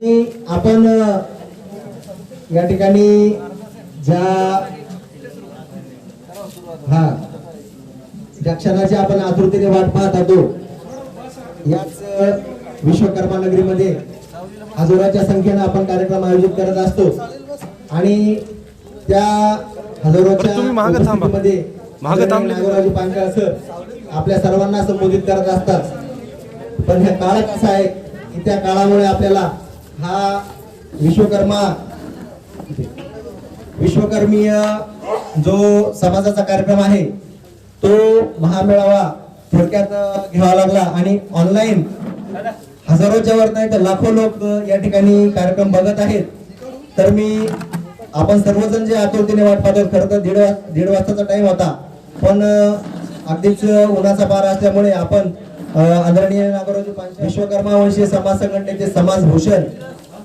आपण या ठिकाणी ज्या क्षणाची आपण आतुरतेने वाट पाहत होतो, याच विश्वकर्मा नगरीमध्ये हजारोच्या संख्येने आपण कार्यक्रम आयोजित करत असतो आणि त्या हजारोच्या मध्ये नागोरावजी पांचाळ सर आपल्या सर्वांना संबोधित करत असतात. पण ह्या काळ कसा आहे की त्या काळामुळे आपल्याला हा विश्वकर्मीय जो समाजाचा कार्यक्रम आहे तो महामेळावा थोडक्यात घ्यावा लागला आणि ऑनलाईन हजारोच्या वर नाही तर लाखो लोक या ठिकाणी कार्यक्रम बघत आहेत. तर आपण सर्वजण जे आतुरतेने वाट पाहतो, खरं तर दीड वाजताचा टाइम होता, पण अगदीच उन्हाचा पार असल्यामुळे आपण आदरणीय नागोरावजी पांचाळ विश्वकर्मा वंशीय समाज संघटनेचे समाजभूषण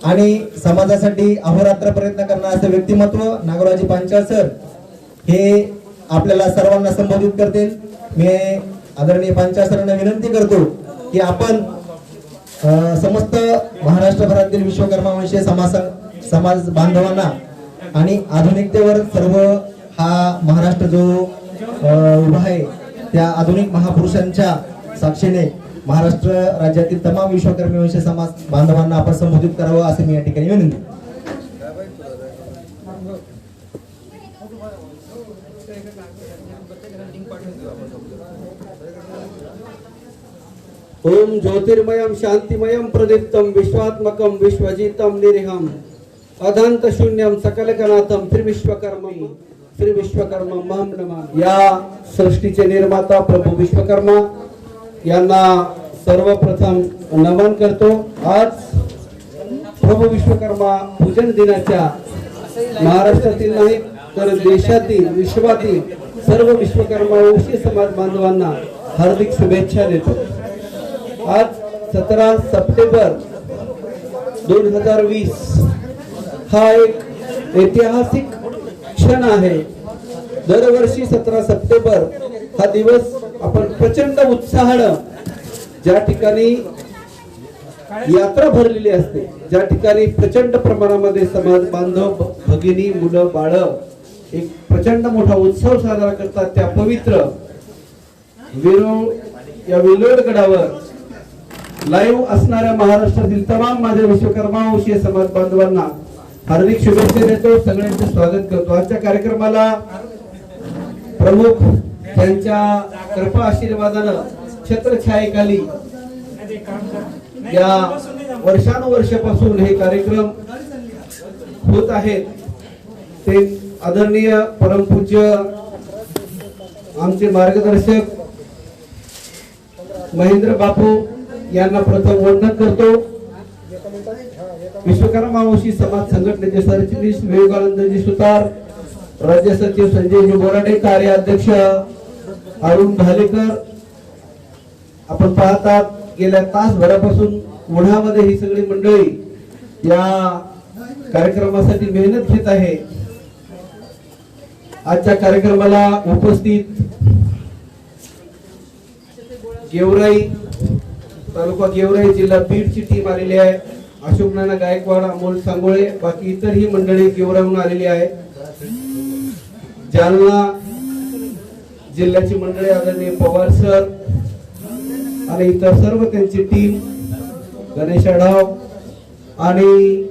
आणि समाजासाठी अहोरात्र प्रयत्न करणारे असे व्यक्तिमत्व नागोरावजी पांचाळ सर हे आपल्याला सर्वांना संबोधित करतील. मी आदरणीय पांचाळ सरांना विनंती करतो की आपण समस्त महाराष्ट्रभरातील विश्वकर्मा वंशीय समाज बांधवांना आणि आधुनिकतेवर सर्व हा महाराष्ट्र जो उभा आहे त्या आधुनिक महापुरुषांच्या साक्षीने महाराष्ट्र राज्यातील तमाम विश्वकर्मी वंशीय समाज बांधवांना आपण संबोधित करावं असे मी या ठिकाणी विनंती. ओम ज्योतिर्मयं शांतिमयं प्रदीप्तं विश्वात्मकं विश्वजितं निरीहं अदांत शून्यं सकलकनाथं श्री विश्वकर्मा महं नमामि. या सृष्टीचे निर्माता प्रभू विश्वकर्मा यांना सर्वप्रथम नमन करतो. आज प्रभू विश्वकर्मा पूजन दिनाच्या महाराष्ट्रातील नाही तर देशातील विश्वातील सर्व विश्वकर्मा वंशीय समाज बांधवांना हार्दिक शुभेच्छा देतो. आज 17 सप्टेंबर 2020 हा एक ऐतिहासिक क्षण आहे. दरवर्षी 17 सप्टेंबर हा दिवस आपण प्रचंड उत्साहानं ज्या ठिकाणी यात्रा भरलेली असते, ज्या ठिकाणी प्रचंड प्रमाणामध्ये समाज बांधव भगिनी मुलं बाळ एक प्रचंड मोठा उत्सव साजरा करतात, त्या पवित्र विलोडगडावर लाईव्ह असणाऱ्या महाराष्ट्रातील तमाम माझ्या विश्वकर्मा वंशीय समाज बांधवांना हार्दिक शुभेच्छा देतो. सगळ्यांचे स्वागत करतो. आजच्या कार्यक्रमाला प्रमुख त्यांच्या कृपा आशीर्वादानं छत्रछायेखाली या वर्षानुवर्षापासून हे कार्यक्रम होत आहेत ते आदरणीय परमपूज्य आमचे मार्गदर्शक महेंद्र बापू यांना प्रथम वंदन करतो. विश्वकर्मा वंशीय समाज संघटनेचे सरचिटणीस विवेकानंदजी सुतार, राज्य सचिव संजयजी बोराडे, कार्याध्यक्ष अरुण भालेकर. आपण पाहतात गेल्या तासभरापासून उन्हामध्ये ही सगळी मंडळी या कार्यक्रमासाठी मेहनत घेत आहे. आजच्या कार्यक्रमाला उपस्थित गेवराई तालुका गेवराई जिल्हा बीडची टीम आलेली आहे. अशोक नाना गायकवाड, अमोल सांगोळे, बाकी इतरही मंडळी गेवराहून आलेली आहे. जालना जिल्ह्याची मंडळी आदरणीय पवार सर आणि इतर सर्व त्यांची टीम, गणेश आढाव आणि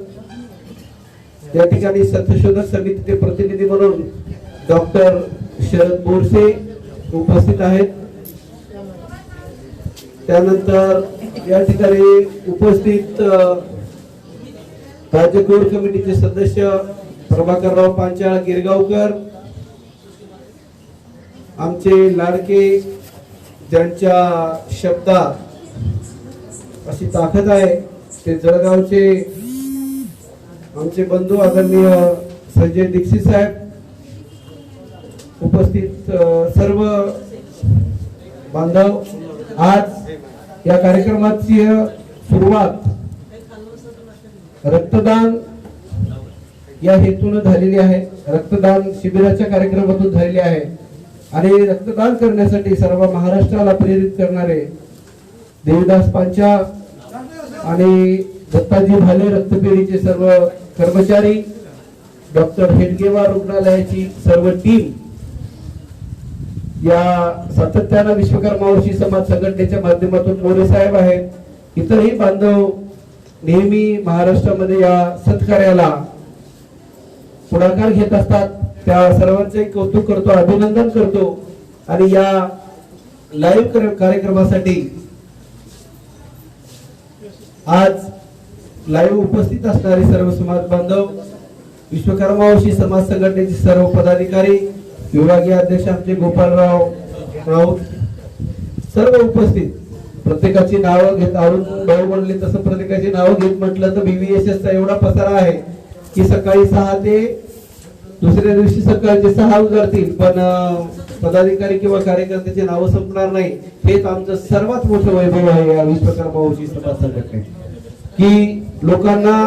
या ठिकाणी सत्यशोधक समितीचे प्रतिनिधी म्हणून डॉक्टर शरद बोरसे उपस्थित आहेत. त्यानंतर या ठिकाणी उपस्थित राज्य कोर कमिटीचे सदस्य प्रभाकरराव पांचाळ गिरगावकर, आमचे लाडके ज्यांच्या शब्दात अशी ताकद आहे ते जळगावचे आमचे बंधू आदरणीय संजय दीक्षित साहेब, उपस्थित सर्व बांधव. आज या कार्यक्रमाची सुरुवात रक्तदान या हेतून झालेली आहे. रक्तदान शिबिराच्या कार्यक्रमातून झालेली आहे आणि रक्तदान करण्यासाठी सर्व महाराष्ट्राला प्रेरित करणारे देवदास पांचाळ आणि दत्ताजी भाले रक्तपेढीचे सर्व कर्मचारी, डॉक्टर हेडगेवार रुग्णालयाची सर्व टीम, या सातत्यानं विश्वकर्मा वर्षी समाज संघटनेच्या माध्यमातून मोरे साहेब आहेत, इतरही बांधव नेहमी महाराष्ट्रामध्ये या सत्कार्याला पुढाकार घेत असतात. त्या सर्वांचे कौतुक करतो, अभिनंदन करतो. आणि या लाईव्ह कार्यक्रमासाठी आज लाईव्ह उपस्थित असणारे सर्व समाज बांधव, विश्वकर्मा वर्षी समाज संघटनेचे सर्व पदाधिकारी, विभागीय अध्यक्ष आमचे गोपालराव राऊत, सर्व उपस्थित, प्रत्येकाची नावं घेत अरुण भाऊ म्हणले तसं प्रत्येकाची नावं घेत म्हटलं तर BVSS चा एवढा पसारा आहे की सकाळी 6 ते दुसऱ्या दिवशी सकाळचे 6 उजाडतील, पण पदाधिकारी किंवा कार्यकर्त्याची नावं संपणार नाही. हेच आमचं सर्वात मोठं वैभव आहे या विश्वकर्मा वर्षी समाज संघटनेत, की लोकांना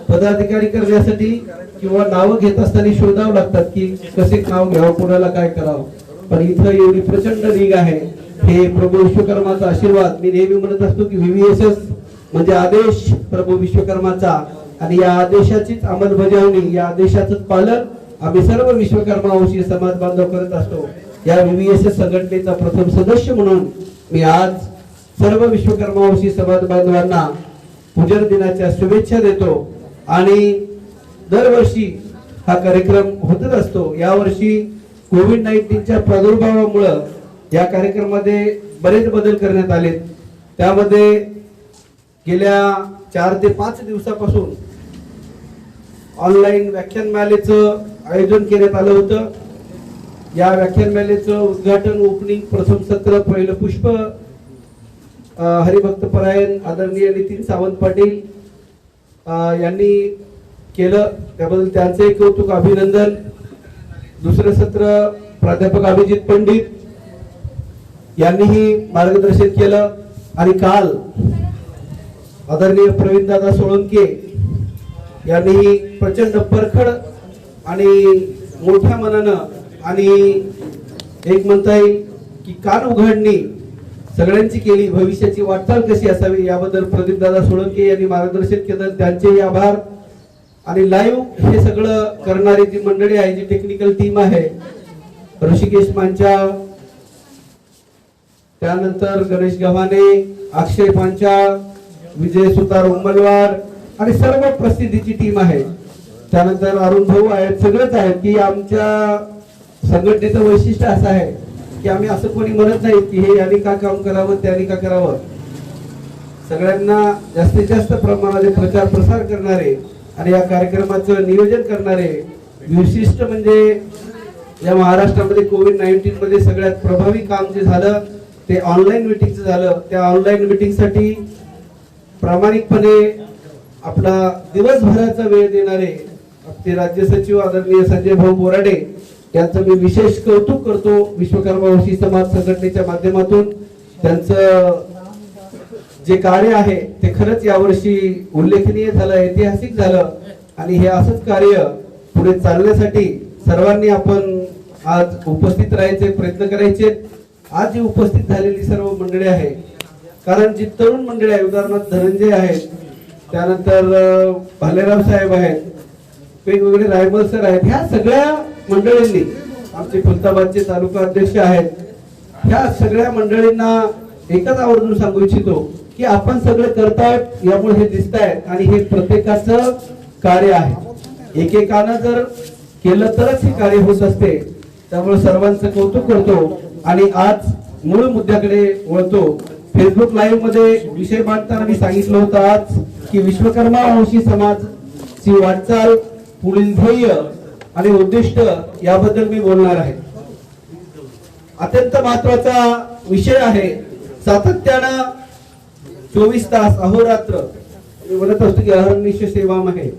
पदाधिकारी करण्यासाठी किंवा नावं घेत असताना शोधावं लागतात की कसे नाव घ्यावं, कोणाला काय करावं. पण इथं एवढी प्रचंड लीग आहे. हे प्रभू विश्वकर्माचा आशीर्वाद. मी नेहमी म्हणत असतो की VVSS म्हणजे आदेश प्रभू विश्वकर्माचा, आणि या आदेशाचीच अंमलबजावणी, या आदेशाचंच पालन आम्ही सर्व विश्वकर्मा वर्षी समाज बांधव करत असतो. या VVSS संघटनेचा प्रथम सदस्य म्हणून मी आज सर्व विश्वकर्मा वर्षी समाज बांधवांना पूजन दिनाच्या शुभेच्छा देतो. आणि दरवर्षी हा कार्यक्रम होतच असतो. यावर्षी कोविड-19च्या प्रादुर्भावामुळे या कार्यक्रमामध्ये बरेच बदल करण्यात आले. त्यामध्ये गेल्या 4 ते 5 दिवसापासून ऑनलाईन व्याख्यानमालेचं आयोजन करण्यात आलं होतं. या व्याख्यानमालेचं उद्घाटन, ओपनिंग, प्रथम सत्र, पहिलं पुष्प हरिभक्त परायण आदरणीय नितीन सावंत पाटील यांनी केलं. त्याबद्दल त्यांचे कौतुक, अभिनंदन. दुसरं सत्र प्राध्यापक अभिजित पंडित यांनीही मार्गदर्शन केलं. आणि काल आदरणीय प्रवीणदादा सोळंके यांनी प्रचंड परखड आणि मोठ्या मनानं आणि एक म्हणता येईल की कान उघडणी सगळ्यांची केली. भविष्याची वाटचाल कशी असावी याबद्दल प्रदीपदादा सोळंके यांनी मार्गदर्शन केलं. त्यांचेही आभार. आणि लाईव्ह हे सगळं करणारी जी मंडळी आहे, जी टेक्निकल टीम आहे, ऋषिकेश मांचा, त्यानंतर गणेश गव्हाणे, अक्षय पांचा, विजय सुतार उंबलवार आणि सर्व प्रसिद्धीची टीम आहे. त्यानंतर अरुण भाऊ आहेत, सगळेच आहेत. की आमच्या संघटनेचं वैशिष्ट्य असं आहे की आम्ही असं कोणी म्हणत नाही की हे यांनी का काम करावं, त्यांनी का करावं. सगळ्यांना जास्तीत जास्त प्रमाणात प्रचार प्रसार करणारे आणि या कार्यक्रमाचं नियोजन करणारे, विशिष्ट म्हणजे या महाराष्ट्रामध्ये कोविड-19 मध्ये सगळ्यात प्रभावी काम जे झालं ते ऑनलाईन मीटिंगचं झालं. त्या ऑनलाईन मीटिंगसाठी प्रामाणिकपणे आपला दिवसभराचा वेळ देणारे आपले राज्य सचिव आदरणीय संजय भाऊ बोराडे यांचं मी विशेष कौतुक करतो. विश्वकर्मा वर्षी समाज संघटनेच्या माध्यमातून त्यांचं जे कार्य आहे ते खरंच यावर्षी उल्लेखनीय झालं, ऐतिहासिक झालं. आणि हे असंच कार्य पुढे चालण्यासाठी सर्वांनी आपण आज उपस्थित राहायचे, प्रयत्न करायचे. आज जी उपस्थित झालेली सर्व मंडळी आहे, कारण जी तरुण मंडळी आहे, उदाहरणार्थ धनंजय आहेत, त्यानंतर भालेराव साहेब आहेत, वेगवेगळे रायमल सर आहेत, ह्या सगळ्या मंडळींनी, आमचे खुलताबादचे तालुका अध्यक्ष आहेत, ह्या सगळ्या मंडळींना एकच आवर्जून सांगू इच्छितो की आपण सगळे करतायत यामुळे हे दिसतायत आणि हे प्रत्येकाचं कार्य आहे. एकेकानं जर केलं तरच हे कार्य होत असते. त्यामुळे सर्वांचं कौतुक करतो. आणि आज मूळ मुद्द्याकडे वळतो. फेसबुक लाईव्ह मध्ये विषय मांडताना मी सांगितलं होतं आज की विश्वकर्मा वंशी समाजची वाटचाल, पुढील ध्येय आणि उद्दिष्ट याबद्दल मी बोलणार आहे. अत्यंत महत्वाचा विषय आहे. सातत्यानं 24 तास अहोरात्र मी म्हणत असतो की अहर्निश सेवा आहे.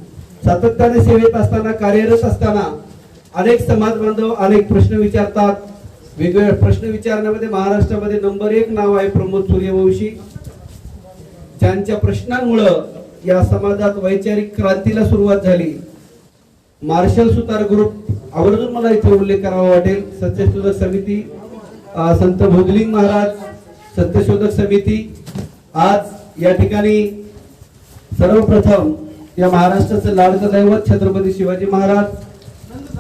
सातत्याने सेवेत असताना, कार्यरत असताना अनेक समाज बांधव अनेक प्रश्न विचारतात. वेगवेगळे प्रश्न विचारण्यामध्ये महाराष्ट्रामध्ये नंबर 1 नाव आहे प्रमोद सूर्यवंशी, ज्यांच्या प्रश्नांमुळे या समाजात वैचारिक क्रांतीला सुरुवात झाली. मार्शल सुतार ग्रुप आवर्जून मला इथे उल्लेख करावा वाटेल. सत्यशोधक समिती, संत भोजलिंग महाराज, सत्यशोधक समिती, आज या ठिकाणी सर्वप्रथम या महाराष्ट्राचं लाडकं दैवत छत्रपती शिवाजी महाराज,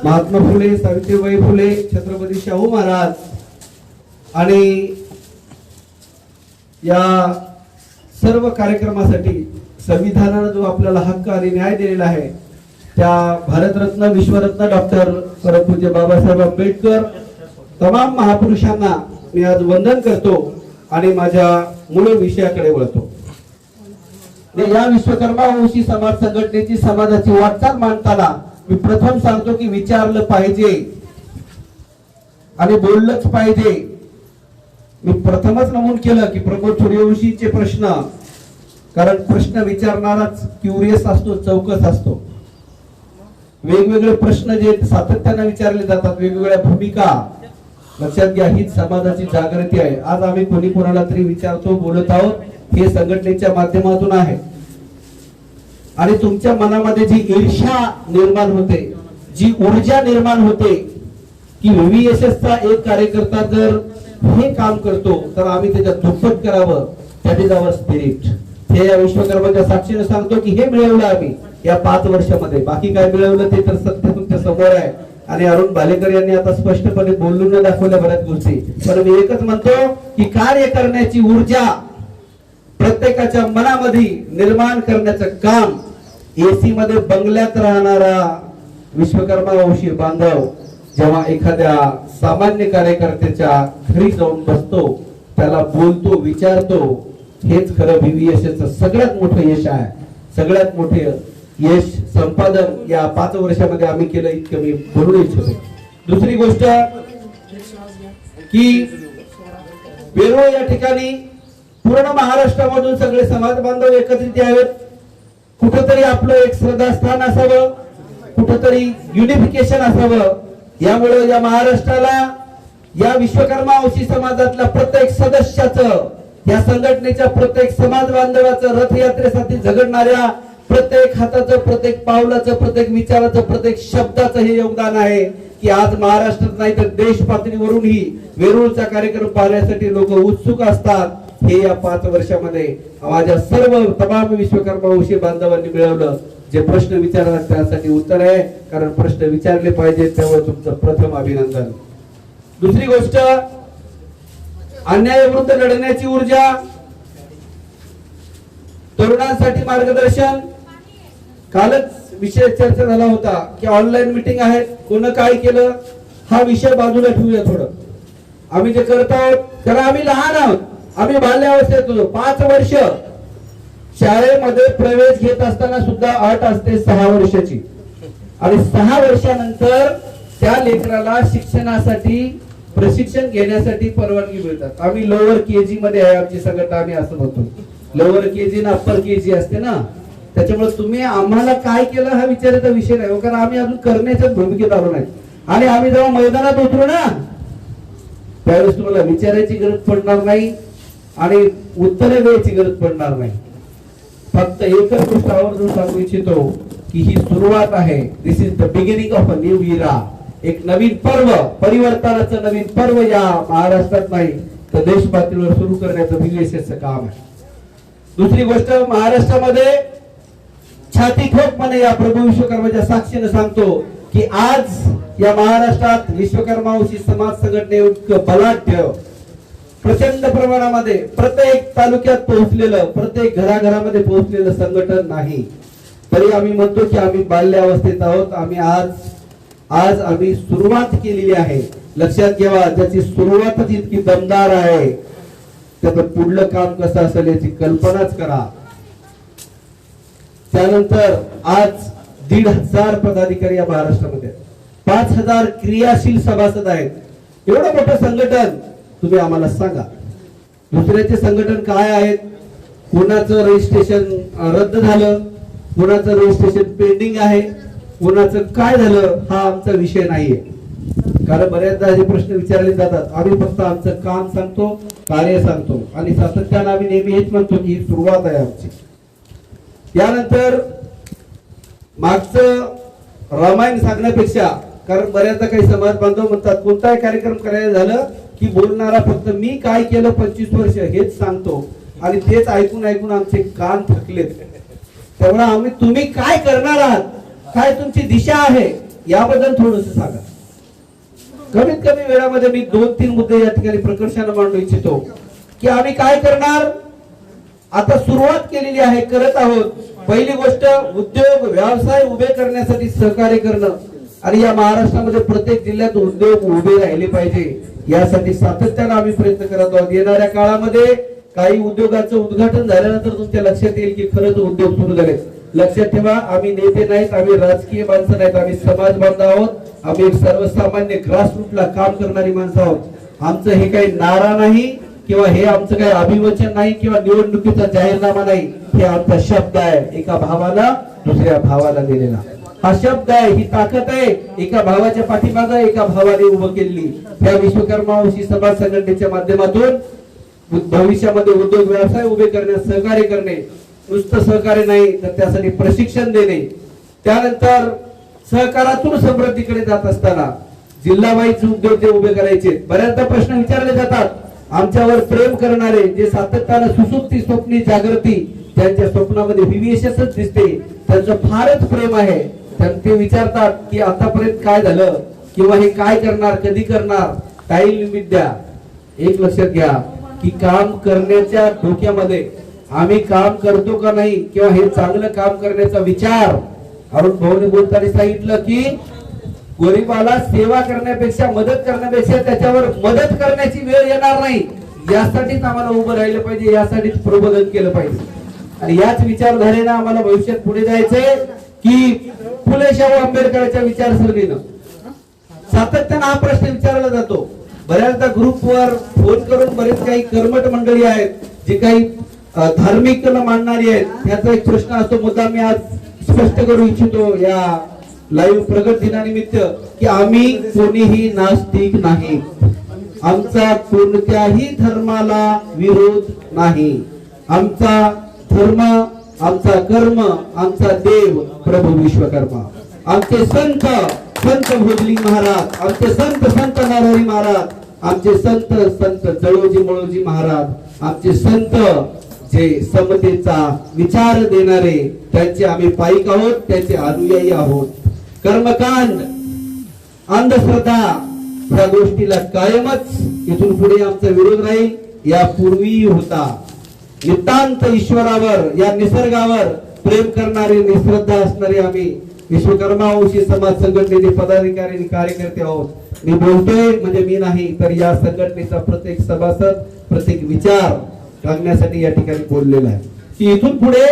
महात्मा फुले, सावित्रीबाई फुले, छत्रपती शाहू महाराज आणि या सर्व कार्यक्रमासाठी संविधानानं जो आपल्याला हक्क आणि न्याय दिलेला आहे त्या भारतरत्न, विश्वरत्न डॉक्टर परमपूज्य बाबासाहेब आंबेडकर तमाम महापुरुषांना मी आज वंदन करतो आणि माझ्या मूळ विषयाकडे वळतो. या विश्वकर्मा वंशी समाज संघटनेची समाजाची वाटचाल मांडताना मी प्रथम सांगतो की विचारलं पाहिजे आणि बोललंच पाहिजे. मी प्रथमच नमूद केलं की प्रमोद सूर्यवंशीचे प्रश्न, कारण प्रश्न विचारणाराच क्युरियस असतो, चौकस असतो. वेगवेगळे प्रश्न जे सातत्याने विचारले जातात, वेगवेगळ्या भूमिका, लक्षात घ्या हीच समाजाची जागृती आहे. आज आम्ही कोणी कोणाला तरी विचारतो, बोलत आहोत, हे संघटनेच्या माध्यमातून आहे. आणि तुमच्या मनामध्ये जी ईर्ष्या निर्माण होते, जी ऊर्जा निर्माण होते की VVSS चा एक कार्यकर्ता जर हे काम करतो तर आम्ही त्याच्यात दुप्पट करावं, दॅट इज आवर स्पिरिट. हे या विश्वकर्माच्या साक्षीने सांगतो की हे मिळवलं आम्ही या 5 वर्षामध्ये. बाकी काय मिळवलं ते तर सत्य तुमच्या समोर आहे आणि अरुण भालेकर यांनी आता स्पष्टपणे बोलून दाखवल्या बऱ्याच गोष्टी. पण मी एकच म्हणतो की कार्य करण्याची ऊर्जा प्रत्येकाच्या मनामध्ये निर्माण करण्याचं काम एसी मध्ये बंगल्यात राहणारा विश्वकर्मा वंशी बांधव जेव्हा एखाद्या सामान्य कार्यकर्त्याच्या घरी जाऊन बसतो, त्याला बोलतो, विचारतो, हेच खरं VVSS सगळ्यात मोठं यश आहे. सगळ्यात मोठे यश संपादन या 5 वर्षामध्ये आम्ही केलं, इतकं मी बोलू इच्छितो. दुसरी गोष्ट की वेरूळ या ठिकाणी पूर्ण महाराष्ट्रामधून सगळे समाज बांधव एकत्रित यावेत. कुठंतरी आपलं एक श्रद्धास्थान असावं, कुठंतरी युनिफिकेशन असावं. यामुळे या महाराष्ट्राला या विश्वकर्मा वंशी समाजातल्या प्रत्येक सदस्याचं, या संघटनेच्या प्रत्येक समाज बांधवाचं, रथयात्रेसाठी झगडणाऱ्या प्रत्येक हाताचं, प्रत्येक पावलाचं, प्रत्येक विचाराचं, प्रत्येक शब्दाचं हे योगदान आहे की आज महाराष्ट्रात नाही तर देश पातळीवरूनही वेरूळचा कार्यक्रम पाहण्यासाठी लोक उत्सुक असतात. हे या 5 वर्षामध्ये माझ्या सर्व तमाम विश्वकर्मा वंशी बांधवांनी मिळवलं. जे प्रश्न विचारतात त्यासाठी उत्तर आहे, कारण प्रश्न विचारले पाहिजे, त्यामुळे तुमचं प्रथम अभिनंदन. दुसरी गोष्ट, अन्यायाविरुद्ध लढण्याची ऊर्जा, तरुणांसाठी मार्गदर्शन. कालच विषय चर्चा झाला होता की ऑनलाईन मीटिंग आहे, कोण काय केलं हा विषय बाजूला ठेवूया. थोडं आम्ही जे करत आहोत, कारण आम्ही लहान आहोत, आम्ही बाल्यावस्थेत होतो. 5 वर्ष शाळेमध्ये प्रवेश घेत असताना सुद्धा अट असते 6 वर्षाची आणि 6 वर्षानंतर त्या लेकराला शिक्षणासाठी, प्रशिक्षण घेण्यासाठी परवानगी मिळतात. आम्ही लोअर केजी मध्ये आहे, आमची संघटना, आम्ही असं म्हणतो. लोअर केजी ना अप्पर केजी असते ना, त्याच्यामुळे तुम्ही आम्हाला काय केलं हा विचारायचा विषय नाही, कारण आम्ही अजून करण्याच्याच भूमिकेत आलो नाही. आणि आम्ही जेव्हा मैदानात उतरू ना त्यावेळेस तुम्हाला विचारायची गरज पडणार नाही आणि उत्तरे द्यायची गरज पडणार नाही. फक्त एकच गोष्ट आवर्जून सांगू इच्छितो की ही सुरुवात आहे. This is the beginning of a new era. एक नवीन पर्व, परिवर्तनाचं नवीन पर्व या महाराष्ट्रात नाही तर देश पातळीवर सुरू करण्याचं VVSS काम आहे. दुसरी गोष्ट, महाराष्ट्रामध्ये छाती ठोकपणे या प्रभू विश्वकर्माच्या साक्षीने सांगतो की आज या महाराष्ट्रात विश्वकर्मा वंशी समाज संघटने बलाढ्य प्रचंड प्रमाणामध्ये प्रत्येक तालुक्यात पोहोचलेलं, प्रत्येक घराघरामध्ये पोहोचलेलं संघटन नाही. तरी आम्ही म्हणतो की आम्ही बाल्यावस्थेत आहोत. आम्ही आज आम्ही सुरुवात केलेली आहे. लक्षात घ्यावा, ज्याची सुरुवातच इतकी दमदार आहे त्याचं पुढलं काम कसं असेल याची कल्पनाच करा. त्यानंतर आज 1,500 पदाधिकारी या महाराष्ट्रामध्ये, 5,000 क्रियाशील सभासद आहेत. एवढं मोठं संघटन तुम्ही आम्हाला सांगा. दुसऱ्याचे संघटन काय आहेत, कोणाचं रजिस्ट्रेशन रद्द झालं, कोणाचं रजिस्ट्रेशन पेंडिंग आहे, कोणाचं काय झालं, हा आमचा विषय नाहीये. कारण बऱ्याचदा हे प्रश्न विचारले जातात. आम्ही फक्त आमचं काम सांगतो, कार्य सांगतो आणि सातत्याने आम्ही नेहमी हेच म्हणतो की ही सुरुवात आहे आमची. यानंतर मागचं रामायण सांगण्यापेक्षा, कारण बऱ्याचदा काही समाज बांधव म्हणतात कोणताही कार्यक्रम करायला झालं की बोलणारा फक्त मी काय केलं 25 वर्ष हेच सांगतो आणि तेच ऐकून ऐकून आमचे कान थकलेत. तेव्हा तुम्ही काय करणार आहात, काय तुमची दिशा आहे याबद्दल थोडंसं सांगा. कमीत कमी वेळामध्ये मी 2-3 मुद्दे या ठिकाणी प्रकर्षाने मांडू इच्छितो की आम्ही काय करणार. आता सुरुवात केलेली आहे, करत आहोत. पहिली गोष्ट उद्योग व्यवसाय उभे करण्यासाठी सहकार्य करणं आणि या महाराष्ट्रामध्ये प्रत्येक जिल्ह्यात उद्योग उभे राहिले पाहिजे यासाठी सातत्याने आम्ही प्रयत्न करत आहोत. येणाऱ्या काळामध्ये काही उद्योगाचं उद्घाटन झाल्यानंतर तुमच्या लक्षात येईल की खरंच उद्योग सुरू झाले. लक्षात ठेवा, आम्ही नेते नाहीत, आम्ही राजकीय माणसं नाहीत, आम्ही समाज बांधव आहोत. आम्ही एक सर्वसामान्य ग्रासरूटला काम करणारी माणसं आहोत. आमचं हे काही नारा नाही किंवा हे आमचं काही अभिवचन नाही किंवा निवडणुकीचा जाहीरनामा नाही. हे आमचा शब्द आहे, एका भावाला दुसऱ्या भावाला दिलेला हा शब्द आहे. ही ताकद आहे एका भावाच्या पाठीमागे एका भावाने उभं केलेली. त्या विश्वकर्मा वंशी समाज संघटनेच्या माध्यमातून भविष्यामध्ये उद्योग व्यवसाय उभे करण्यास सहकार्य करणे, नुसतं सहकार्य नाही तर त्यासाठी प्रशिक्षण देणे. त्यानंतर सहकारातून समृद्धीकडे जात असताना जिल्हा वाईज उद्योग जे उभे करायचे. बऱ्याचदा प्रश्न विचारले जातात, आमच्यावर प्रेम करणारे जे सातत्याने सुसुप्ती स्वप्नी जागृती त्यांच्या स्वप्नामध्ये विवेशच दिसते, त्यांचं फारच प्रेम आहे. ते विचारतात की आतापर्यंत काय झालं किंवा हे काय करणार, कधी करणार, काही लिमिट द्या. एक लक्षात घ्या की काम करण्याच्या डोक्यामध्ये आम्ही काम करतो का नाही किंवा हे चांगलं काम करण्याचा विचार. अरुण भाऊने बोलताना सांगितलं की गरीबाला सेवा करण्यापेक्षा मदत करण्यापेक्षा त्याच्यावर मदत करण्याची वेळ येणार नाही यासाठीच आम्हाला उभं राहिलं पाहिजे, यासाठीच प्रबोधन केलं पाहिजे. आणि याच विचारधारेनं आम्हाला भविष्यात पुढे जायचंय की फुले शाहू आंबेडकरांच्या विचारसरणीनं सातत्यानं हा प्रश्न विचारला जातो. बऱ्याचदा ग्रुपवर फोन करून बरेच काही कर्मठ मंडळी आहेत जे काही धार्मिक मांडणारी आहेत, त्याचा एक प्रश्न असतो. मुद्दा मी आज स्पष्ट करू इच्छितो या लाईव्ह प्रगट दिनानिमित्त की आम्ही कोणीही नास्तिक नाही, आमचा कोणत्याही धर्माला विरोध नाही. आमचा धर्म, आमचा कर्म, आमचा देव प्रभू विश्वकर्मा. आमचे संत संत भोजलिंग महाराज, आमचे संत संत नरहरी महाराज, आमचे संत संत जळोजी मळोजी महाराज, आमचे संत जे समतेचा विचार देणारे त्यांचे आम्ही पाईक आहोत, त्यांचे अनुयायी आहोत. कर्मकांड, अंधश्रद्धा या गोष्टीला कायमच इथून पुढे आमचा विरोध राहील. यापूर्वी होता. नितांत ईश्वरावर, या निसर्गावर प्रेम करणारे, निश्रद्धा असणारे आम्ही विश्वकर्मा वंशी समाज संघटनेचे पदाधिकारी आणि कार्यकर्ते आहोत. मी बोलतोय म्हणजे मी नाही तर या संघटनेचा प्रत्येक सभासद, प्रत्येक विचार टाकण्यासाठी या ठिकाणी बोललेला आहे की इथून पुढे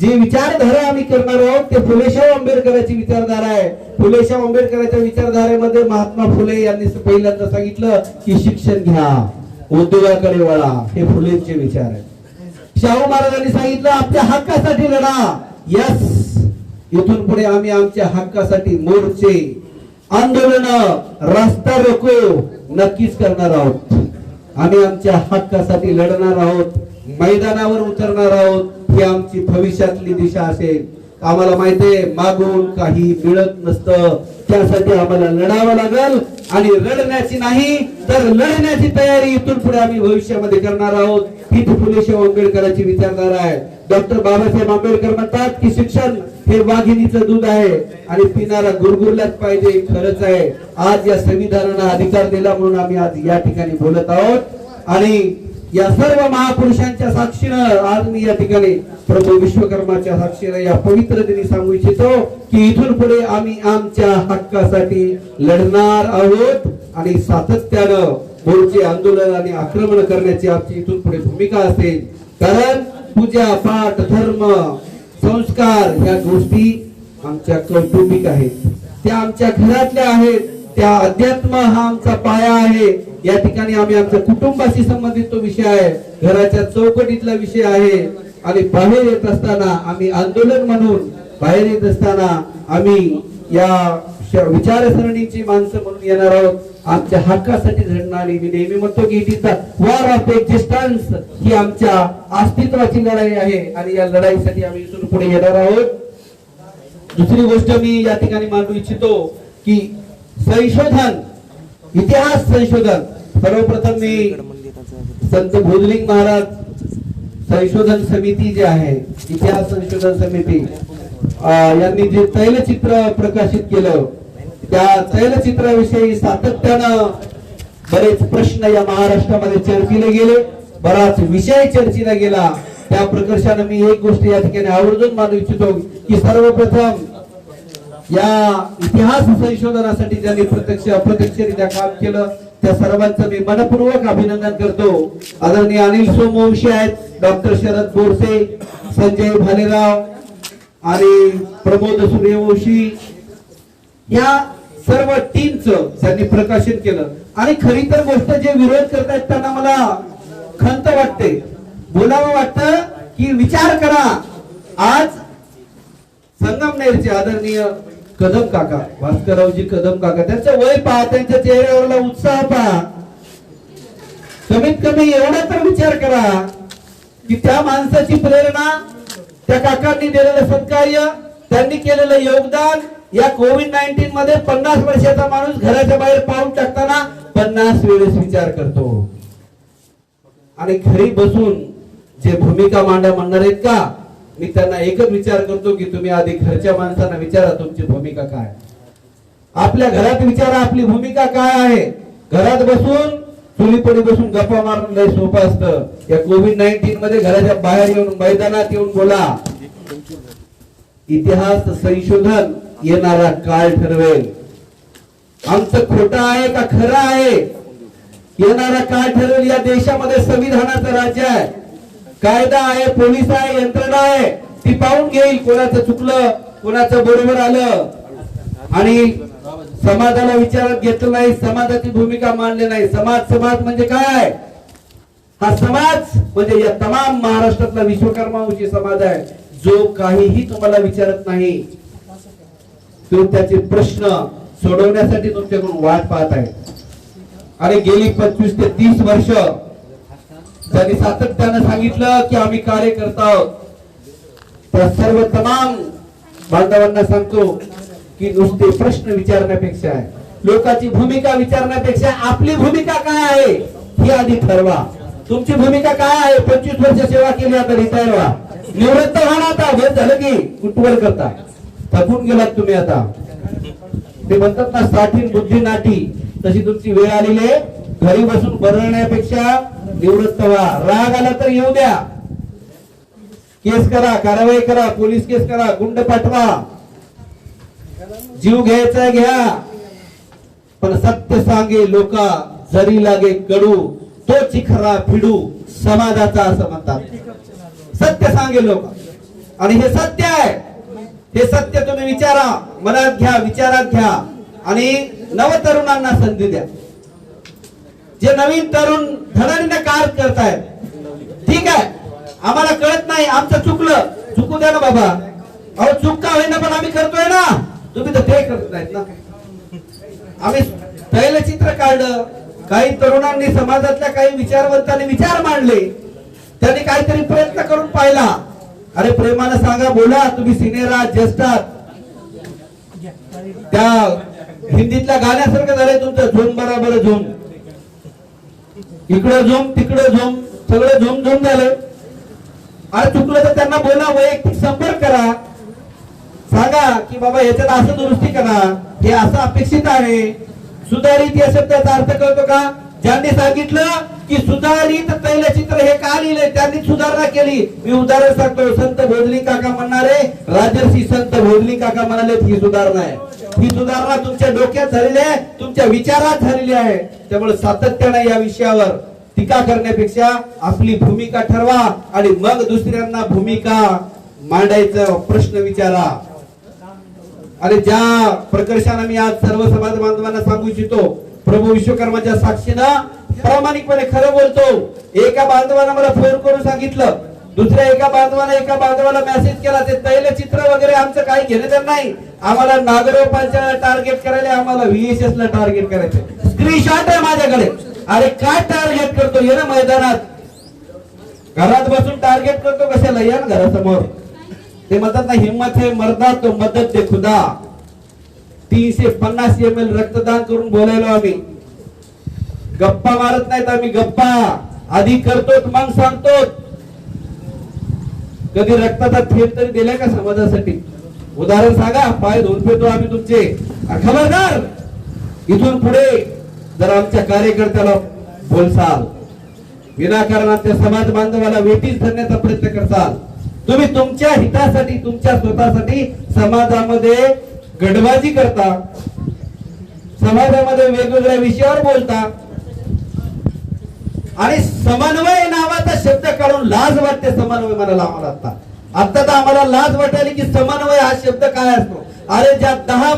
जी विचारधारा आम्ही करणार आहोत ते फुलेशाहू आंबेडकरांची विचारधारा आहे. फुलेशाहू आंबेडकरांच्या विचारधारेमध्ये महात्मा फुले यांनी पहिल्यांदा सांगितलं की शिक्षण घ्या, उद्योगाकडे वळा. हे फुलेंचे विचार आहेत. शाहू महाराजांनी सांगितलं आपल्या हक्कासाठी लढा. यस, इथून पुढे आम्ही आमच्या हक्कासाठी मोर्चे, आंदोलन, रस्ता रोको नक्कीच करणार आहोत. आम्ही आमच्या हक्कासाठी लढणार आहोत, मैदानावर उतरणार आहोत. ही आमची भविष्यातली दिशा असेल. आम्हाला माहितीये मागून काही मिळत नसतं, त्यासाठी आम्हाला लढावं लागेल आणि लढण्याची नाही तर लढण्याची तयारी इथून पुढे आम्ही भविष्यामध्ये करणार आहोत. ही फुलेशाहू आंबेडकरांची विचारधारा आहे. डॉक्टर बाबासाहेब आंबेडकर म्हणतात की शिक्षण हे वाघिणीचं दूध आहे आणि पिणारा गुरगुरलाच पाहिजे. खरंच आहे. आज या संविधानानं अधिकार दिला म्हणून आम्ही आज या ठिकाणी बोलत आहोत आणि या सर्व महापुरुषांच्या साक्षीनं आज मी या ठिकाणी प्रभू विश्वकर्माच्या साक्षीनं या पवित्र दिनी सांगू इच्छितो की इथून पुढे आम्ही आमच्या हक्कासाठी लढणार आहोत आणि सातत्यानं मोर्चे, आंदोलन आणि आक्रमण करण्याची आमची इथून पुढे भूमिका असेल. कारण पूजा पाठ, धर्म, संस्कार ह्या गोष्टी आमच्या कौटुंबिक आहेत, त्या आमच्या घरातल्या आहेत. त्या अध्यात्म हा आमचा पाया आहे. या ठिकाणी आम्ही आमच्या कुटुंबाशी संबंधित तो विषय आहे, घराच्या चौकटीतला विषय आहे. आणि बाहेर येत असताना आम्ही आंदोलन म्हणून बाहेर येत असताना आम्ही या विचारसरणीची माणसं म्हणून येणार आहोत. आमच्या हक्कासाठी झडणारी, मी नेहमी म्हणतो की it is the war of existence, ही आमच्या अस्तित्वाची लढाई आहे आणि या लढाईसाठी आम्ही इथून पुढे येणार आहोत. दुसरी गोष्ट मी या ठिकाणी मांडू इच्छितो की संशोधन, इतिहास संशोधन. सर्वप्रथम मी संत भोजलिंग महाराज संशोधन समिती जी आहे, इतिहास संशोधन समिती यांनी जे तैलचित्र प्रकाशित केलं, त्या तैलचित्राविषयी सातत्यानं बरेच प्रश्न या महाराष्ट्रामध्ये चर्चिले गेले, बराच विषय चर्चिला गेला. त्या प्रकर्षाने मी एक गोष्ट या ठिकाणी आवर्जून मानू इच्छितो की सर्वप्रथम या इतिहास संशोधनासाठी ज्यांनी प्रत्यक्ष अप्रत्यक्षरित्या काम केलं त्या सर्वांचं मी मनपूर्वक अभिनंदन करतो. आदरणीय अनिल सोमवंशी आहेत, डॉक्टर शरद बोरसे, संजय भालेराव आणि प्रमोद सूर्यवंशी, या सर्व टीमचं त्यांनी प्रकाशन केलं. आणि खरी तर गोष्ट जे विरोध करतायत त्यांना मला खंत वाटते, बोलावं वाटतं की विचार करा. आज संगमनेरचे आदरणीय कदम काका, भास्कररावजी कदम काका, त्यांचं वय पहा, त्यांच्या चेहऱ्यावरला उत्साह पहा. कमीत कमी एवढा तर विचार करा की त्या माणसाची प्रेरणा, त्या काकांनी दिलेलं सत्कार्य, त्यांनी केलेलं योगदान, या कोविड-19 मध्ये 50 वर्षाचा माणूस घराच्या बाहेर पाऊल टाकताना 50 वेळेस विचार करतो. आणि घरी बसून जे भूमिका म्हणणार आहेत का, मी त्यांना एकच विचार करतो की तुम्ही आधी घरच्या माणसांना विचारा तुमची भूमिका काय. आपल्या घरात विचारा आपली भूमिका काय आहे. घरात बसून चुलीपडी बसून गप्पा मारणं लय सोपं असतं. या कोविड-19 मध्ये घराच्या बाहेर येऊन मैदानात येऊन बोला. इतिहास संशोधन येणारा काळ ठरवेल आमचं खोटं आहे का खरं आहे. येणारा काळ ठरवेल. या देशामध्ये संविधानाचं राज्य आहे, कायदा आहे, पोलीस आहे, यंत्रणा आहे, ती पाहून घेईल कोणाचं चुकलं कोणाचं बरोबर आलं. आणि समाजाला विचारात घेतलं नाही, समाजाची भूमिका मांडली नाही. समाज म्हणजे काय? हा समाज म्हणजे या तमाम महाराष्ट्रातला विश्वकर्मा वंशी समाज आहे, जो काहीही तुम्हाला विचारत नाही, तो त्याचे प्रश्न सोडवण्यासाठी तुमच्याकडून वाट पाहत आहे. आणि गेली 25 ते 30 वर्ष त्यांनी सातत्यानं सांगितलं की आम्ही कार्य करत आहोत. तर सर्व तमाम बांधवांना सांगतो की नुसते प्रश्न विचारण्यापेक्षा, लोकांची भूमिका विचारण्यापेक्षा आपली भूमिका काय आहे ही आधी ठरवा. तुमची भूमिका काय आहे? 25 वर्ष सेवा केली, आता रिटायर व्हा, निवृत्त व्हा ना. आता बस झालं की कुटुंब करता, थकून गेलात तुम्ही. आता ते म्हणतात ना, साठीन बुद्धी नाटी, तशी तुमची वेळ आलेली आहे. घरी बसून बरळण्यापेक्षा निवृत्त व्हा. राग आला तर येऊ द्या, केस करा, कारवाई करा, पोलीस केस करा, गुंड पाठवा, जीव घ्यायचा घ्या, पण सत्य सांगे लोका, जरी लागे कडू, तो चिखरा फिडू समाजाचा, असं म्हणतात. सत्य सांगे लोक, आणि हे सत्य आहे. हे सत्य तुम्ही विचारा, मनात घ्या, विचारात घ्या, आणि नवतरुणांना संधी द्या. जे नवीन तरुण धडाडीने कार्य करतायत, ठीक आहे, आम्हाला कळत नाही, आमचं चुकलं, चुकू द्या ना बाबा. अहो चूक का होईना, पण आम्ही करतोय ना. तुम्ही तर ते करत नाहीत ना. आम्ही तैलचित्र काढलं, काही तरुणांनी, समाजातल्या काही विचारवंतांनी विचार मांडले, त्यांनी काहीतरी प्रयत्न करून पाहिला. अरे प्रेमानं सांगा, बोला, तुम्ही सिनियर आहात, ज्येष्ठ आहात. त्या हिंदीतल्या गाण्यासारखं झालंय तुमचं, झोम बराबर झोम, इकडं झोम तिकडं झोम, सगळं झोम झोम झालं. अरे चुकलं तर त्यांना बोला, वैयक्तिक संपर्क करा, सांगा की बाबा याच्यात असं दुरुस्ती करा, हे असं अपेक्षित आहे. सुधारित या शब्दाचा अर्थ कळतो का? ज्यांनी सांगितलं की सुधारित तैलचित्र हे का लिहिलंय, त्यांनी सुधारणा केली. मी उदाहरण सांगतो, संत भोजली काका म्हणणारे, राजर्षी संत भोजली काका म्हणाले ही सुधारणा आहे. ही सुधारणा तुमच्या डोक्यात झालेली आहे, तुमच्या विचारात झालेली आहे. त्यामुळे सातत्याने या विषयावर टीका करण्यापेक्षा आपली भूमिका ठरवा, आणि मग दुसऱ्यांना भूमिका मांडायचा प्रश्न विचारा. आणि ज्या प्रकर्षाने मी आज सर्व समाज बांधवांना सांगू इच्छितो, प्रभू विश्वकर्माच्या साक्षीनं प्रामाणिकपणे खरं बोलतो. एका बांधवानं मला फोन करून सांगितलं, दुसऱ्या एका बांधवाला मेसेज केला, ते तैलचित्र वगैरे आमचं काही घेणं नाही, आम्हाला नागरोपांच्या टार्गेट करायला, आम्हाला VSS ला टार्गेट करायचं. स्क्रीनशॉट आहे माझ्याकडे. अरे काय टार्गेट करतो, ये ना मैदानात, घरात बसून टार्गेट करतो कशाला, या ना घरासमोर. ते म्हणतात ना, हिम्मत है मर्दा तो मदद दे खुदा. 350 ml रक्तदान करून बोलायलो आम्ही. गप्पा मारत नाहीत आम्ही, गप्पा आधी करतो मग सांगतो. कधी रक्ताचा थेंब तरी दिलाय का समाजासाठी? उदाहरण सांगा. पाय धुवून पेतो आम्ही तुमचे. खबरदार, इथून पुढे जर आमच्या कार्यकर्त्याला बोलसाल, विनाकारण आमच्या समाज बांधवाला वेठीस धरण्याचा प्रयत्न करसाल, तुम्ही तुमच्या हितासाठी, तुमच्या स्वतःसाठी समाजामध्ये गडबाजी करता, समाजामध्ये वेगवेगळ्या विषयावर बोलता आणि समन्वय नावाचा शब्द काढून लाज वाटते. समन्वय म्हणाला आम्हाला आता तर आम्हाला लाज वाटायली की समन्वय हा शब्द काय असतो. अरे ज्या 10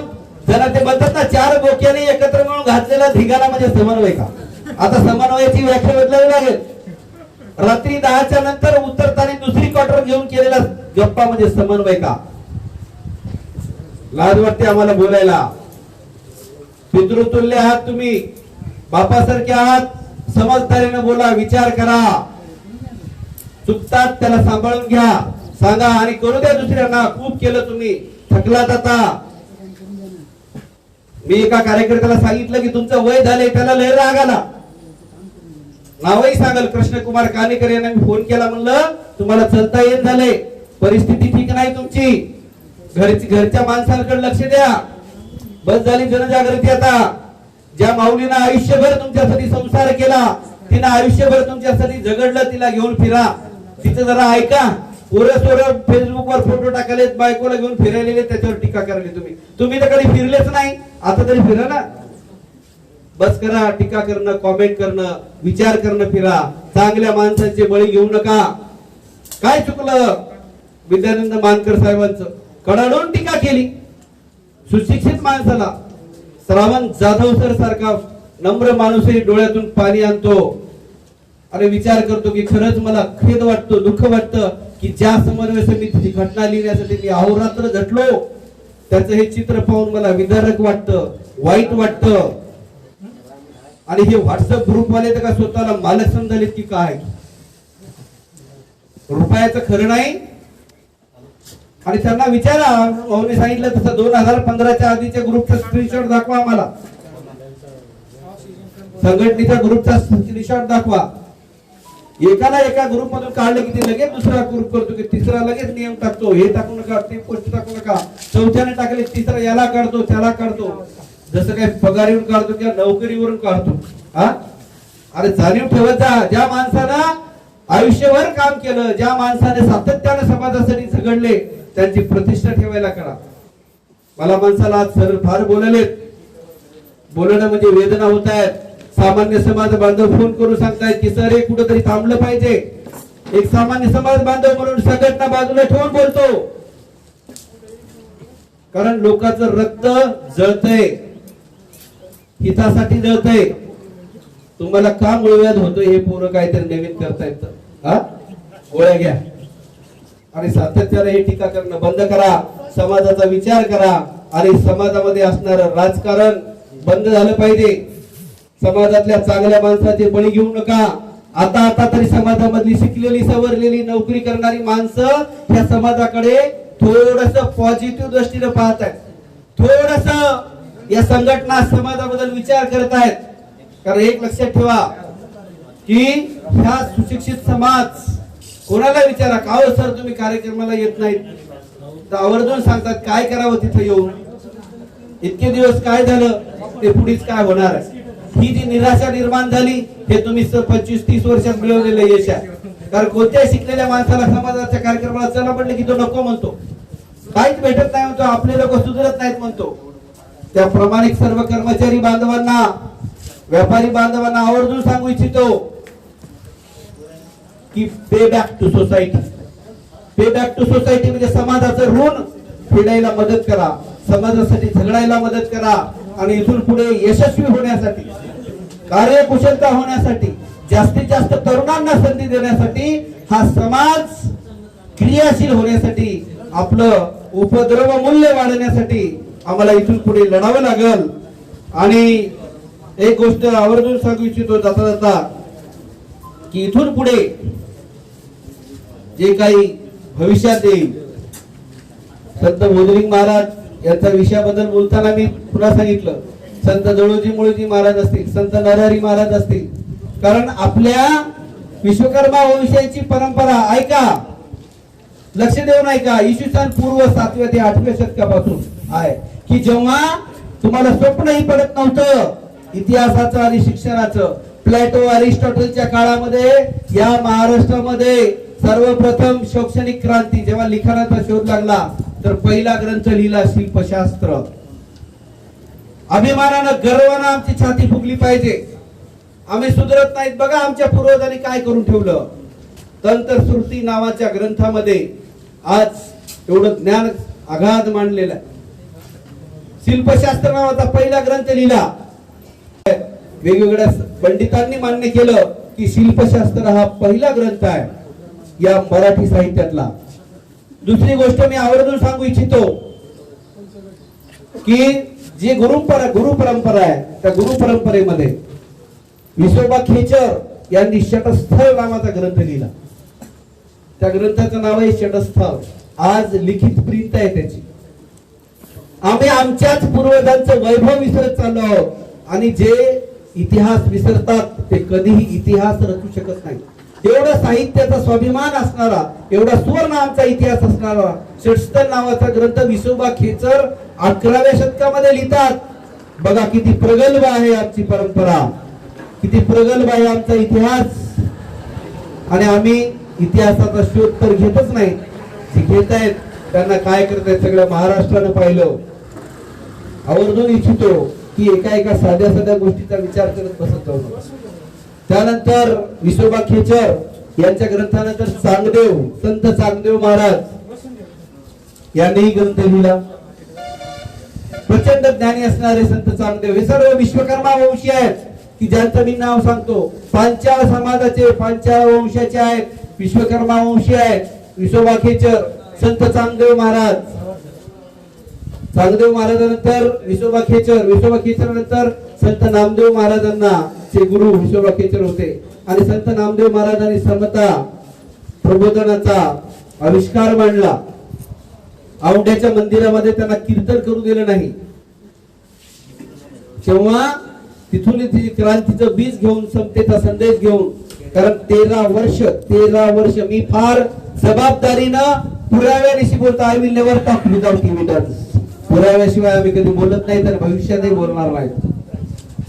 जण ते म्हणतात ना, 4 बोक्याने एकत्र मिळून घातलेला धिगाणा म्हणजे समन्वय का? आता समन्वयाची व्याख्या बदलावी लागेल. रात्री 10च्या नंतर उतरताना दुसरी क्वार्टर घेऊन केलेला गप्पा म्हणजे समन्वय का? लाज वाटते आम्हाला बोलायला. पितृतुल्य आहात तुम्ही, बापासारखे आहात. समजदारीने बोला, विचार करा. चुकतात त्याला सांभाळून घ्या, सांगा आणि करू द्या दुसऱ्यांना. खूप केलं तुम्ही, थकलात आता. मी एका कार्यकर्त्याला सांगितलं की तुमचं वय झाले, त्याला लय राग आला. नावही सांगल, कृष्णकुमार कानेकर यांना मी फोन केला, म्हणलं तुम्हाला चलता येत झाले, परिस्थिती ठीक नाही तुमची, घरच्या माणसांकडे लक्ष द्या. बस झाली जनजागृती आता. ज्या माऊलीनं आयुष्यभर तुमच्यासाठी संसार केला, तिनं आयुष्यभर तुमच्यासाठी झगडलं, तिला घेऊन फिरा. तिचं जरा ऐका. पोरं फेसबुकवर फोटो टाकले, बायकोला घेऊन फिरायले, त्याच्यावर टीका करायली. तुम्ही तर कधी फिरलेच नाही, आता तरी फिरा ना. बस करा टीका करणं, कॉमेंट करणं, विचार करणं, फिरा. चांगल्या माणसांचे बळी घेऊ नका. काय चुकलं विद्यानंद मानकर साहेबांचं? कडाडून टीका केली सुशिक्षित माणसाला. श्रावण जाधव सर सारखा नम्र माणूसही डोळ्यातून पाणी आणतो आणि विचार करतो की खरंच मला खेद वाटतो, दुःख वाटतं की ज्या समन्वय समितीची घटना लिहिण्यासाठी मी अहोरात्र झटलो, त्याचं हे चित्र पाहून मला विदारक वाटतं, वाईट वाटतं. आणि हे व्हॉट्सअप ग्रुप वाले तर का स्वतःला मालक समजालेत की काय? रुपयाचं खरं नाही. आणि त्यांना विचारा, भाऊने सांगितलं तसं 2015च्या आधीच्या ग्रुपचा स्क्रीनशॉट दाखवा आम्हाला, संघटनेच्या ग्रुपचा स्क्रीनशॉट दाखवा. एका ग्रुप मधून काढलं की ते लगेच दुसरा ग्रुप करतो, की तिसरा लगेच नियम टाकतो, हे टाकू नका, ते पोस्ट टाकू नका. चौथ्याने टाकले, तिसरा याला काढतो, त्याला काढतो, जसं काही पगारीवरून काढतो किंवा नोकरीवरून काढतो. अरे जाणीव ठेवत जा. ज्या माणसानं आयुष्यभर काम केलं, ज्या माणसाने सातत्याने समाजासाठी झगडले, त्यांची प्रतिष्ठा ठेवायला करा. मला माणसाला आज सर फार बोलणं म्हणजे वेदना होत आहेत. सामान्य समाज बांधव फोन करून सांगतायत की सर हे कुठेतरी थांबलं पाहिजे. एक सामान्य समाज बांधव म्हणून संघटना बाजूला ठेवून बोलतो, कारण लोकांचं रक्त जळतंय, हितासाठी जळतंय. तुम्हाला का मुळव्याध होतोय हे पोरं काहीतरी नवीन करतायत. गोळ्या घ्या आणि सातत्याने हे टीका करणं बंद करा. समाजाचा विचार करा आणि समाजामध्ये असणारं राजकारण बंद झालं पाहिजे. समाजातल्या चांगल्या माणसाचे बळी घेऊ नका. आता तरी समाजामधली शिकलेली, सवरलेली, नोकरी करणारी माणसं ह्या समाजाकडे थोडस पॉझिटिव्ह दृष्टीने पाहत आहेत. थोडस या संघटना समाजाबद्दल विचार करत आहेत. कारण एक लक्षात ठेवा की ह्या सुशिक्षित समाज कोणाला विचारा, का हो सर तुम्ही कार्यक्रमाला येत नाहीत, तर आवर्जून सांगतात काय करावं तिथे येऊन, इतके दिवस काय झालं, ते पुढेच काय होणार आहे. ही जी निराशा निर्माण झाली हे तुम्ही 25-30 वर्षात मिळवलेलं यश आहे. कारण कोणत्याही शिकलेल्या माणसाला समाजाच्या कार्यक्रमाला चला म्हटलं की तो नको म्हणतो, काहीच भेटत नाही म्हणतो, आपले लोक सुधरत नाहीत म्हणतो. त्या प्रामाणिक सर्व कर्मचारी बांधवांना, व्यापारी बांधवांना आवर्जून सांगू इच्छितो की pay back to society. Pay back to society म्हणजे समाजाचं ऋण फेडायला मदत करा, समाजासाठी झगडायला मदत करा आणि इथून पुढे यशस्वी होण्यासाठी, कार्यकुशलता होण्यासाठी, जास्तीत जास्त तरुणांना संधी देण्यासाठी, हा समाज क्रियाशील होण्यासाठी, आपलं उपद्रव मूल्य वाढवण्यासाठी आम्हाला इथून पुढे लढावं लागल. आणि एक गोष्ट आवर्जून सांगू इच्छितो जाता जाता की इथून पुढे जे काही भविष्यात येईल, संत मोजलिंग महाराज यांच्या विषयाबद्दल बोलताना मी पुन्हा सांगितलं, संत दळोजी मुळोजी महाराज असतील, संत नरहरी महाराज असतील, कारण आपल्या विश्वकर्मा वंशाची परंपरा ऐका, लक्ष देऊ नाही का? इसवी सन पूर्व 7व्या ते 8व्या शतकापासून आहे की जेव्हा तुम्हाला स्वप्नही पडत नव्हतं इतिहासाचं आणि शिक्षणाचं. प्लॅटो अरिस्टॉटलच्या काळामध्ये या महाराष्ट्रामध्ये सर्वप्रथम शैक्षणिक क्रांती, जेव्हा लिखाणाचा शोध लागला तर पहिला ग्रंथ लिहिला शिल्पशास्त्र. अभिमानानं गर्वानं आमची छाती फुगली पाहिजे. आम्ही सुधरत नाहीत. बघा आमच्या पूर्वजांनी काय करून ठेवलं. तंत्रश्रुती नावाच्या ग्रंथामध्ये आज एवढं ज्ञान अगाध मांडलेलं आहे. शिल्पशास्त्र नावाचा पहिला ग्रंथ लिहिला. वेगवेगळ्या पंडितांनी मान्य केलं की शिल्पशास्त्र हा पहिला ग्रंथ आहे या मराठी साहित्यातला. दुसरी गोष्ट मी आवर्जून सांगू इच्छितो की जी गुरु परंपरा आहे त्या गुरु परंपरेमध्ये विसोबा खेचर यांनी षटस्थळ नावाचा ग्रंथ लिहिला. त्या ग्रंथाचं नाव आहे षटस्थळ. आज लिखित प्रिंट आहे त्याची. आम्ही आमच्याच पूर्वजांचं वैभव विसरत चाललो आहोत आणि जे इतिहास विसरतात ते कधीही इतिहास रचू शकत नाही. एवढा साहित्याचा स्वाभिमान असणारा, एवढा सुवर्ण आमचा इतिहास असणारा षटस्थळ नावाचा ग्रंथ विसोबा खेचर 11व्या शतकामध्ये लिहितात. बघा किती प्रगल्भ आहे आमची परंपरा, किती प्रगल्भ आहे आमचा इतिहास. आणि आम्ही इतिहासाचा शोध तर घेतच नाही. जे घेत आहेत त्यांना काय करतायत सगळ्या महाराष्ट्रानं पाहिलं. आवर्जून इच्छितो की एका साध्या गोष्टीचा विचार करत बसत जाऊ नका. त्यानंतर विसोबा खेचर यांच्या ग्रंथानंतर चांगदेव, संत चांगदेव महाराज यांनीही ग्रंथ लिहिला. प्रचंड ज्ञानी असणारे संत चांगदेव हे सर्व विश्वकर्मा वंशी आहेत की ज्यांचं मी नाव सांगतो. पांचाळ समाजाचे, पांचाळ वंशाचे आहेत, विश्वकर्मा वंशी आहेत. विसोबा खेचर, संत चांगदेव महाराज, चांगदेव महाराजांनंतर विसोबा खेचर नंतर संत नामदेव महाराजांना चे गुरु विसोबा खेचर होते. आणि संत नामदेव महाराजांनी समता प्रबोधनाचा आविष्कार मांडला. औंढ्याच्या मंदिरामध्ये त्यांना कीर्तन करू दिलं नाही. तेव्हा तिथून क्रांतीचं बीज घेऊन, समतेचा संदेश घेऊन, कारण 13 वर्ष मी फार जबाबदारीनं पुराव्यानिशी बोलतो. I will never talk without evidence. पुराव्याशिवाय आम्ही कधी बोलत नाही तर भविष्यातही बोलणार नाही.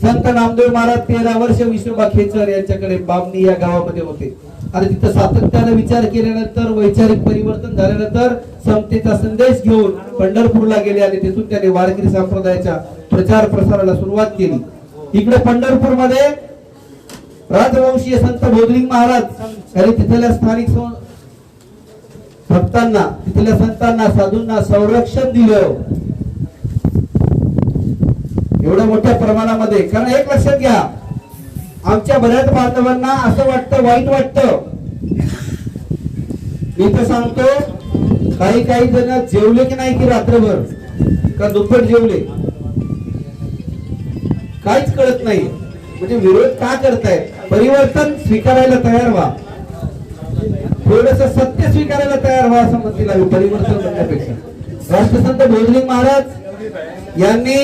संत नामदेव महाराज 13 वर्ष विसोबा खेचर यांच्याकडे बामणी या गावामध्ये होते. आणि तिथं सातत्याने विचार केल्यानंतर, वैचारिक परिवर्तन झाल्यानंतर समतेचा संदेश घेऊन पंढरपूरला गेले आणि तिथून त्यांनी वारकरी संप्रदायाच्या प्रचार प्रसाराला सुरुवात केली. इकडे पंढरपूर मध्ये राजवंशीय संत बोधलिंग महाराज यांनी तिथल्या स्थानिक भक्तांना, तिथल्या संतांना, साधूंना संरक्षण दिलं एवढ्या मोठ्या प्रमाणामध्ये. कारण एक लक्षात घ्या, आमच्या बऱ्याच बांधवांना असं वाटतं, वाईट वाटतं. मी तर सांगतो काही जण जेवले की नाही की रात्रभर का दुप्पट जेवले काहीच कळत नाही. म्हणजे विरोध का करताय? परिवर्तन स्वीकारायला तयार व्हा, थोडस सत्य स्वीकारायला तयार व्हा असं म्हणतील आम्ही. परिवर्तन करण्यापेक्षा राष्ट्रसंत बोधलिंग महाराज यांनी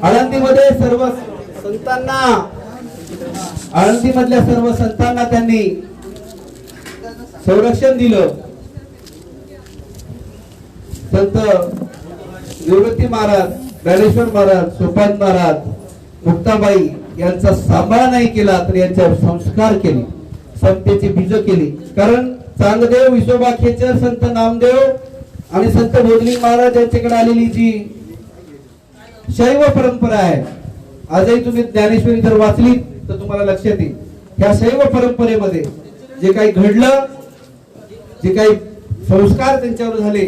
आळंदीमध्ये सर्व संतांना, आळंदीमधल्या सर्व संतांना त्यांनी संरक्षण दिलं. संत निवृत्ती महाराज, ज्ञानेश्वर महाराज, सोपान महाराज, मुक्ताबाई यांचा सांभाळ नाही केला तर यांच्यावर संस्कार केले, समतेची बीज केली. कारण चांगदेव, विसोबा खेचर, संत नामदेव आणि संत बोधलिंग महाराज यांच्याकडे आलेली जी शैव परंपरा आहे, आजही तुम्ही ज्ञानेश्वरी जर वाचली तर तुम्हाला लक्षात येईल. ह्या शैव परंपरेमध्ये जे काही घडलं, जे काही संस्कार त्यांच्यावर झाले,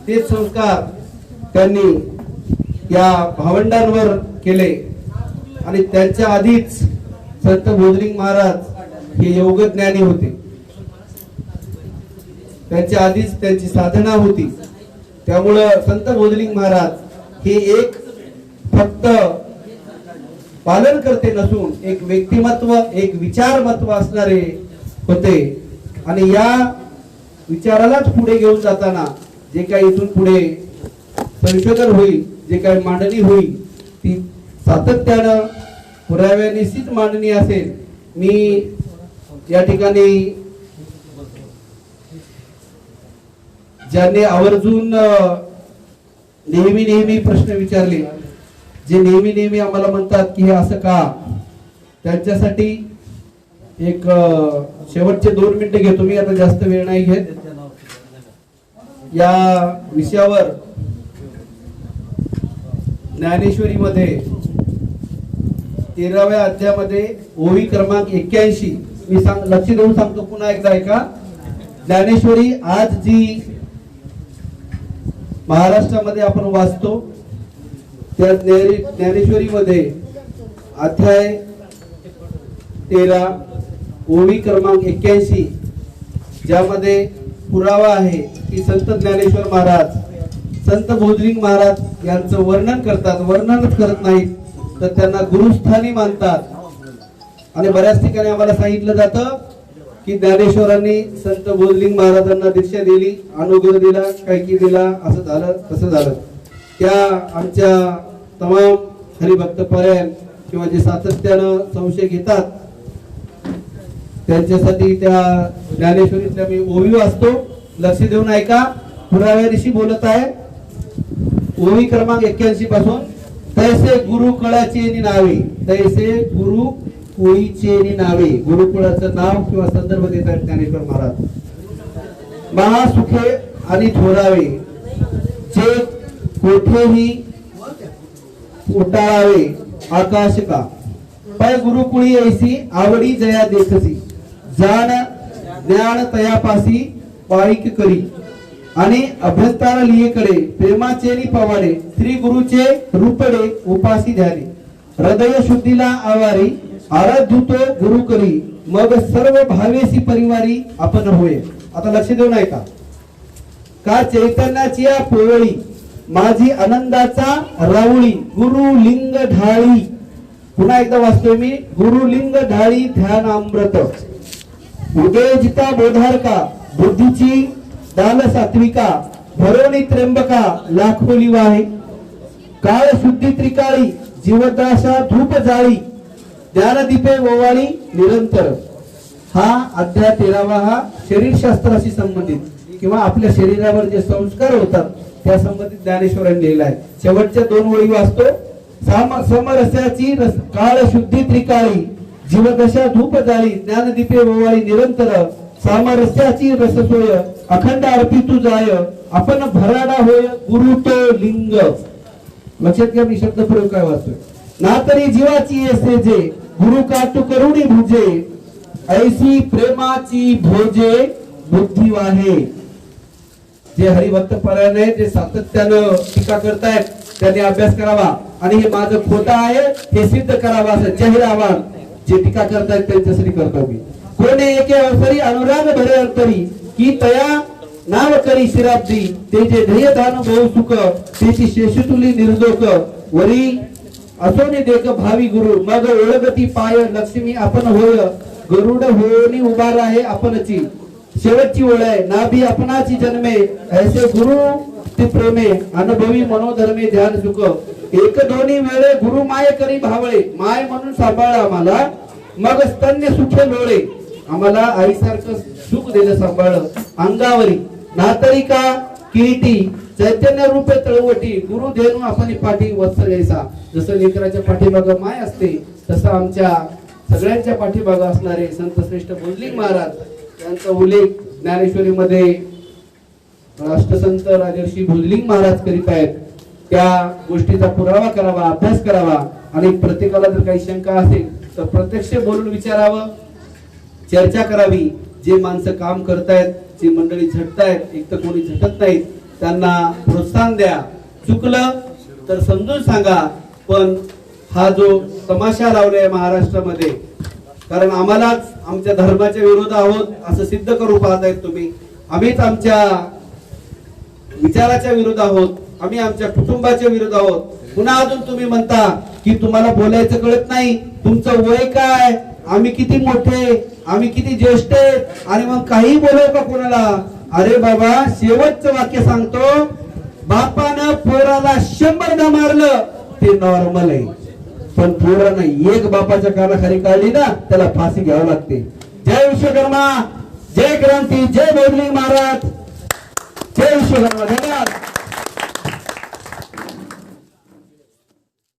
तेच संस्कार त्यांनी या भावंडांवर केले. आणि त्यांच्या आधीच संत बोधलिंग महाराज हे योगज्ञानी होते. त्यांच्या आधीच त्यांची साधना होती. त्यामुळं संत बोधलिंग महाराज हे एक फक्त पालन करते नसून एक व्यक्तिमत्व, एक विचारमत्व असणारे होते. आणि या विचारालाच पुढे घेऊन जाताना जे काही इथून पुढे संशोधन होईल, जे काही मांडणी होईल, ती सातत्यानं पुराव्यानिशीच मांडणी असेल. मी या ठिकाणी ज्यांनी आवर्जून नेहमी प्रश्न विचारले, जे नेहमी आम्हाला म्हणतात की हे असं का, त्यांच्यासाठी एक शेवटचे 2 मिनिटं घेतो मी, आता जास्त वेळ नाही घेत. या विषयावर ज्ञानेश्वरी मध्ये 13व्या अध्यायामध्ये ओवी क्रमांक 81 मी लक्ष देऊन सांगतो पुन्हा एकदा ऐका. ज्ञानेश्वरी आज जी महाराष्ट्रामध्ये आपण वाचतो त्या ज्ञानेश्वरी मध्ये अध्याय 13 ओवी क्रमांक 81 ज्यामध्ये पुरावा आहे की संत ज्ञानेश्वर महाराज, संत बोधलिंग महाराज यांचं वर्णन करतात. वर्णनच करत नाहीत तर त्यांना गुरुस्थानी मानतात. आणि बऱ्याच ठिकाणी आम्हाला सांगितलं जातं की ज्ञानेश्वरांनी संत बोधलिंग महाराजांना दीक्षा दिली, अनुग्रह दिला, कैकी दिला, असं झालं तसं झालं. त्या आमच्या तमाम हरिभक्त पर्यंत किंवा जे सातत्यानं संशय घेतात त्यांच्यासाठी त्या ज्ञानेश्वरीतल्या मी ओवी वाचतो. लक्ष देऊन ऐका. पुराव्यादिवशी बोलत आहे. ओवी क्रमांक 81 पासून. तैसे गुरुकुळाचे नावे, तैसे गुरु कुळीचे नावे, गुरुकुळाचं नाव किंवा संदर्भ देतात ज्ञानेश्वर महाराज. महासुखे आणि थोरावे जे कोठेही उटाळावे आकाश का, पै गुरुकुळी ऐसी आवडी जया देखसी, जाण ज्ञान तयापासी पाळीक करी, आणि अभ्यंतार लिहेकडे प्रेमाचे पवाडे, श्री गुरुचे रूपडे उपासी ध्याने, हृदय शुद्धीला आवारी आराध्युतो गुरु करी, मग सर्व भावेसी परिवारी आपण होय. आता लक्ष देऊन ऐका. का चैतन्याची या पोवळी माझी आनंदाचा राऊळी, गुरु लिंग ढाळी. पुन्हा एकदा वाचतोय मी. गुरु लिंग ढाळी ध्यान अमृत, उदयजिता बोधारका, बुद्धीची दान सात्विका, भरोणी त्र्यंबका लाखोली वाहे, काळ शुद्धी त्रिकाळी जीवदाशा धूप जाळी, ज्ञानदीपे ओवाळी निरंतर. हा अध्याय 13वा हा शरीरशास्त्राशी संबंधित किंवा आपल्या शरीरावर जे संस्कार होतात त्या संबंधित ज्ञानेश्वरांनी लिहिला आहे. शेवटच्या 2 ओळी वाचतो. समरस्याची काळ शुद्धी त्रिकाळी जीवदशा धूप जाळी, ज्ञानदीपे ओवाळी निरंतर, सामरस्याची रससोय अखंड अर्पितू जाय, आपण भराडा होय गुरु तो लिंग. लक्षात घ्या मी शब्द प्रयोग काय वाचतोय. ना तरी जीवाची येसे जे गुरु काटू करुणी भुजे, ऐसी प्रेमाची भोजे बुद्धी वाहे. जे हरिभक्त परायण आहे जे सातत्यानं टीका करतायत त्यांनी अभ्यास करावा आणि हे माझं खोटं आहे हे सिद्ध करावं असं जाहीर आवाहन जे टीका करतायत त्यांच्यासाठी करतो मी. कोणे एके अवसरी अनुराग भरे अंतरी की तया नाव करी शिराब्दी, ते जे ध्येय दान बहु सुख त्याची शेषतुली निर्दोक, वरी असोनी देख भावी गुरु, मग ओळगती पाय लक्ष्मी आपण होय, गरुड होनी उभा राहे आपणची. शेवटची ओळ आहे. नाभी आपणाची जन्मे ऐसे गुरु ते प्रेमे, अनुभवी मनोधर्मे ध्यान सुख, एक दोन्ही वेळे गुरु माय करी भावळे, माय म्हणून सांभाळ आम्हाला, मग स्तन्य सुखे लोळे, आम्हाला आईसारखं सुख दिलं सांभाळ अंगावरी, नातरी का किरीटी चैतन्य रूपे तळवटी, गुरु धेनू आपण पाठी वत्सल ऐसा. जसं लेकराच्या पाठीमागं माय असते तसं आमच्या सगळ्यांच्या पाठीमागं असणारे संत श्रेष्ठ बोधलिंग महाराज यांचा उल्लेख ज्ञानेश्वरीमध्ये राष्ट्रसंत राजर्षी बोधलिंग महाराज करीत आहेत. त्या गोष्टीचा पुरावा करावा, अभ्यास करावा आणि प्रत्येकाला जर काही शंका असेल तर प्रत्यक्ष बोलून विचारावं, चर्चा करावी. जे माणसं काम करतायत, जी मंडळी झटतायत, एक तर कोणी झटत नाहीत, त्यांना प्रोत्साहन द्या. चुकलं तर समजून सांगा. पण हा जो तमाशा लावलाय महाराष्ट्रामध्ये, कारण आम्हालाच आमच्या धर्माच्या विरोध आहोत असं सिद्ध करू पाहतायत तुम्ही. आम्हीच आमच्या विचाराच्या विरोध आहोत, आम्ही आमच्या कुटुंबाच्या विरोध आहोत. पुन्हा अजून तुम्ही म्हणता की तुम्हाला बोलायचं कळत नाही, तुमचं वय काय, आम्ही किती मोठे, आम्ही किती ज्येष्ठ आणि मग काही बोलव का कोणाला. अरे बाबा, शेवटचं वाक्य सांगतो, बापानं पोराला 100दा मारलं ते नॉर्मल आहे, पण पोरानं एक बापाच्या कानाखाली काढली ना त्याला फाशी घ्यावी लागते. जय विश्वकर्मा, जय क्रांती, जय बोधलिंग महाराज. जय विश्वकर्मा. धन्यवाद.